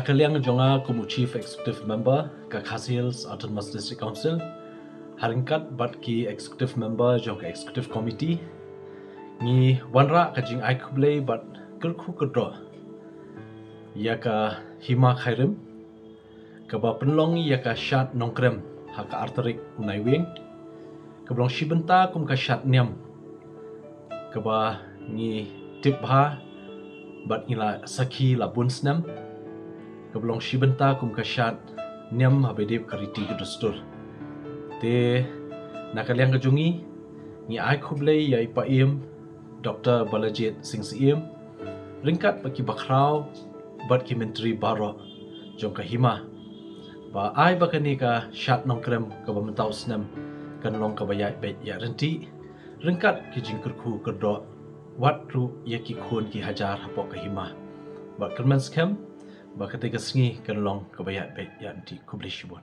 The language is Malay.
Nakaliang jonga kumu Chief Executive Member ka Khasils Autonomous District Council haringkat bat ki Executive Member jong ka Executive Committee ni wanra ka jing ai Khublei bat kerku kedro ya ka hima khairim ka ba penlong ya ka Shad Nongkrem ha ka arterik unai wing ka blong shibenta kum ka Shad niam ka ba ni tip ha bat ila sakhi la bunsnam keblong shibenta kum ka Shad niam habedip kariti kedustur te nakaliang kejungi ni ai Khublei ya ipaim Dr. Balajit Singh Syiem ringkat baki bakrau bat ki menteri baro jong ka hima ba ai bakani ka Shad Nongkrem ka bamentau snam kan long ka bayai bet ya renti ringkat ki jingkurku kerdo wat ru ya ki khun ki hajar hapok ka hima ba kerman scam ba ketika sengi kan long ka bayai bet ya renti Khublei shibon